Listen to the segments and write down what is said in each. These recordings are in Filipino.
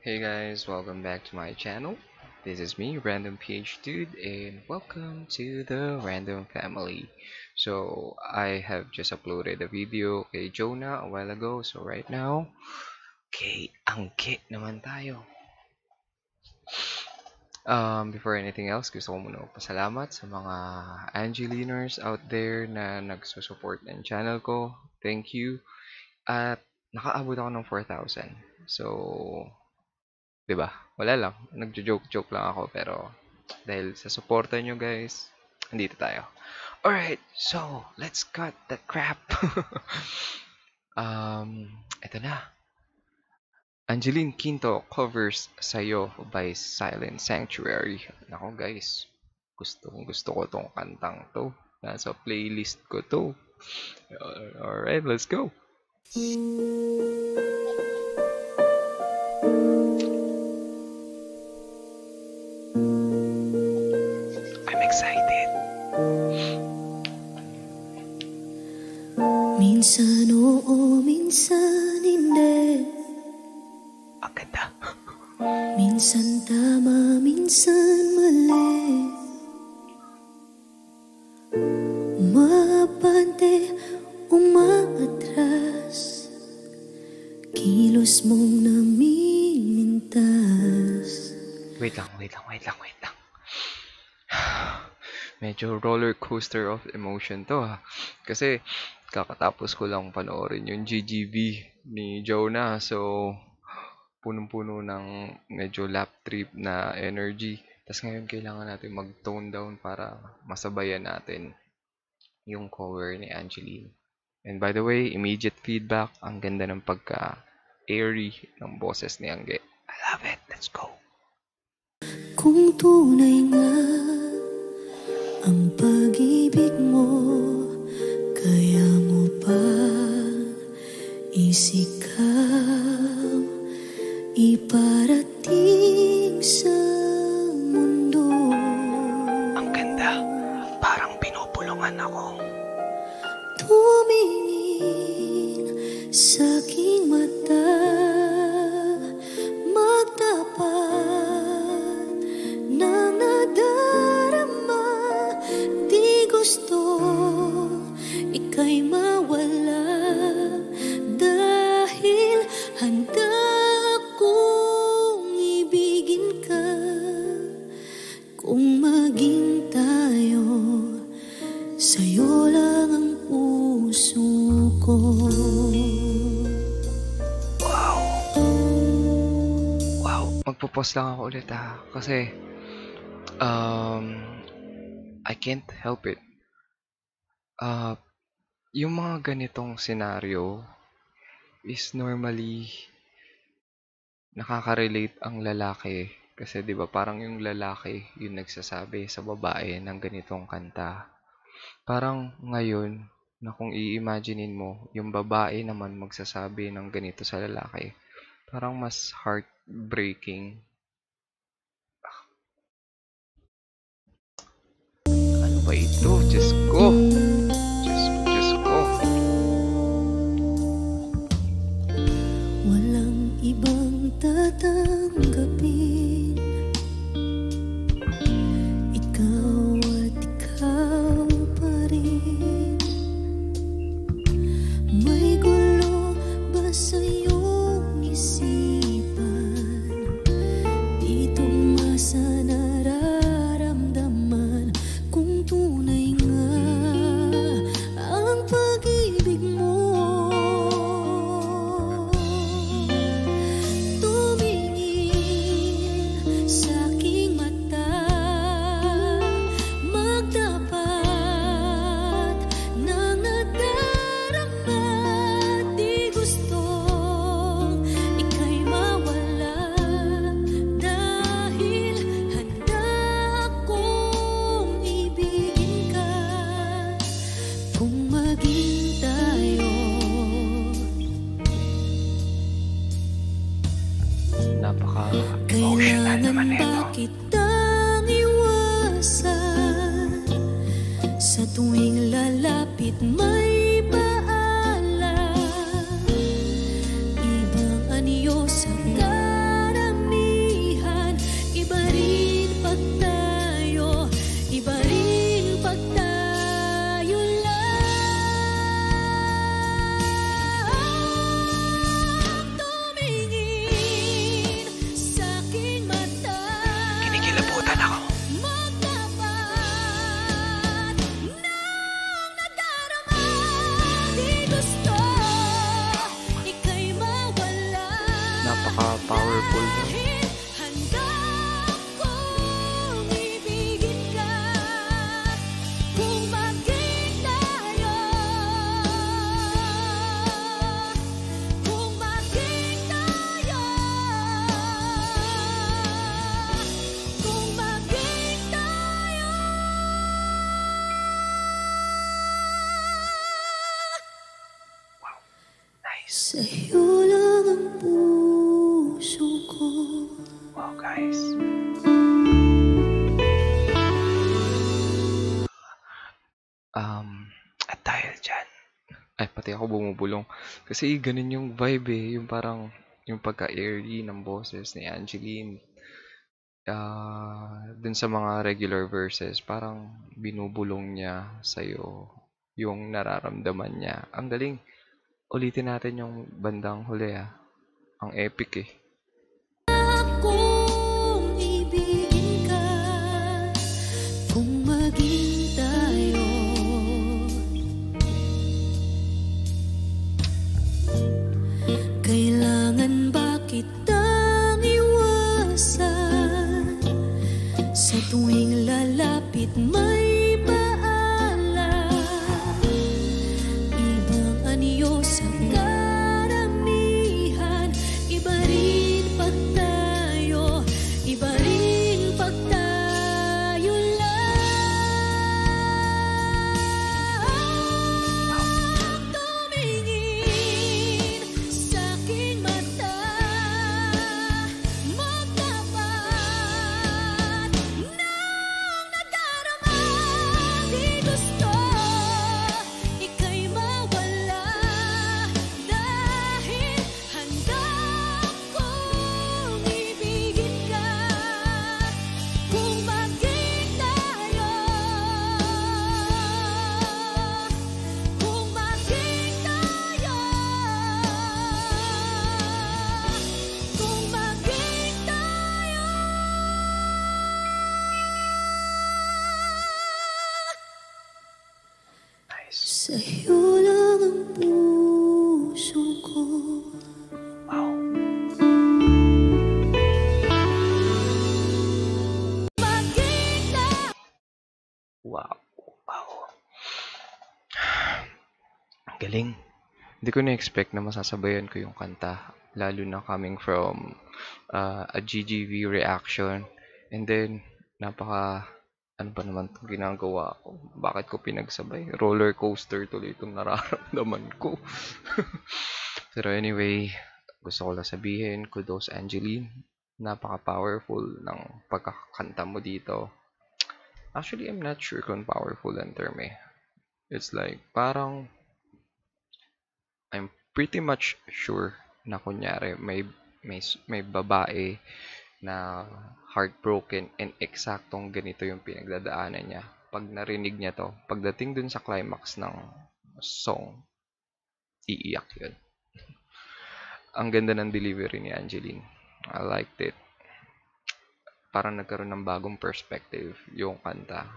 Hey guys, welcome back to my channel. This is me, Random PH Dude, and welcome to the Random Family. So, I have just uploaded a video kay Jonah a while ago. So, right now, kay Angke naman tayo. Before anything else, gusto ko muna pasalamat sa mga Angeliners out there na nagsusupport ng channel ko. Thank you. At nakaabot ako ng 4,000. So, 'di ba? Wala lang, nagjo-joke-joke lang ako pero dahil sa suporta nyo guys, andito tayo. Alright, so let's cut the crap. Ito na. Angeline Quinto covers Sayo by Silent Sanctuary. Nako guys, gusto ko tong kantang to. Nasa playlist ko to. Alright, let's go. I'm excited. Minsan oo, minsan hindi. Ang ganda. Minsan tama, minsan mali. Umabante, umaatras. Kilos mong namimintas. Wait lang. Medyo roller coaster of emotion to ha. Kasi kakatapos ko lang panoorin yung GGB ni Jonah. So, punong-puno ng medyo lap trip na energy. Tapos ngayon kailangan natin mag-tone down para masabayan natin yung cover ni Angeline. And by the way, immediate feedback, ang ganda ng pagka-airy ng boses ni Angge. I love it. Let's go. Kung tunay nga ang pag-ibig mo, kaya mo pa isikap iparating sa mundo. Ang ganda. Parang pinupulungan ako. Tumingin sa aking mata, magtapat ng nadarama. Di gusto ika'y mawala, dahil handa akong ibigin ka. Kung maging tayo, sa'yo lang ang puso ko. Wow. Magpo-pause lang ako ulit ha. Kasi, I can't help it. Yung mga ganitong senaryo is normally nakaka-relate ang lalaki. Kasi 'di ba parang yung lalaki yung nagsasabi sa babae ng ganitong kanta. Parang ngayon na kung i-imaginein mo, yung babae naman magsasabi ng ganito sa lalaki, parang mas heartbreaking. Ano ba ito? Diyos ko! Diyos ko! Walang ibang tatanggapin, ikaw at ikaw pa rin. May gulo ba sa iyong isipan? Dito masa nararamdaman. Kung tunay nga ang pag-ibig mo, tumingin sa aking mata, magtapat ng nadarama. Di gusto ika'y mawala, dahil handa akong ibigin ka. Kung maging tayo, Napaka-emotional kailangan naman ba ito. kitang iwasan? Sa tuwing lalapit may paalam, ibang anyo sa karamdaman. napaka-powerful nun. Handa kong ibigin ka kung maging tayo. Kung maging tayo. Kung maging tayo. Nice. Sa'yo lang ang puso ko. Wow, guys. At dahil dyan, ay pati ako bumubulong. Kasi ganun yung vibe eh. Yung parang, yung pagka-airy ng boses ni Angeline. Dun sa mga regular verses, parang binubulong niya sa'yo yung nararamdaman niya. Ang galing. Ulitin natin yung bandang huli ah. Ang epic eh. Kung ibigin ka, kung maging tayo. Kailangan ba kitang iwasan? Sa tuwing lalapit may paalam. Ibang anyo sa karamihan. Iba rin pag tayo. Iba rin pag tayo lang. Tumingin sa'king mata. Magtapat ng nadarama. Di gusto ika'y mawala. Dahil handa kong ibigin ka kung maging tayo. Kung maging tayo. Kung maging tayo. Nice. Sa'yo lang ang puso ko. Wow. Maging tayo. Wow. Wow. Galing. Hindi ko na-expect na masasabayan ko yung kanta. Lalo na coming from a GGV reaction. And then, ano ba naman itong ginagawa ko? Bakit ko pinagsabay? Roller coaster tuloy itong nararamdaman ko. Pero anyway, gusto ko lang sabihin, kudos Angeline. Napaka-powerful ng pagkakanta mo dito. Actually, I'm not sure kung powerful ang term eh. It's like, parang, I'm pretty much sure na kunyari may babae na heartbroken and eksaktong ganito yung pinagdadaanan niya. Pag narinig niya to, pagdating dun sa climax ng song, iiyak yun. Ang ganda ng delivery ni Angeline. I liked it. Parang nagkaroon ng bagong perspective yung kanta.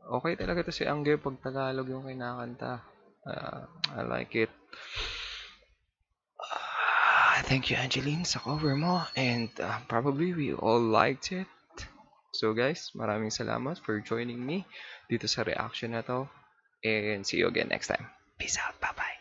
Okay talaga to si Angge pag Tagalog yung kinakanta. I like it. Thank you, Angeline, sa cover mo. And probably we all liked it. So guys, maraming salamat for joining me dito sa reaction na to. And see you again next time. Peace out. Bye-bye.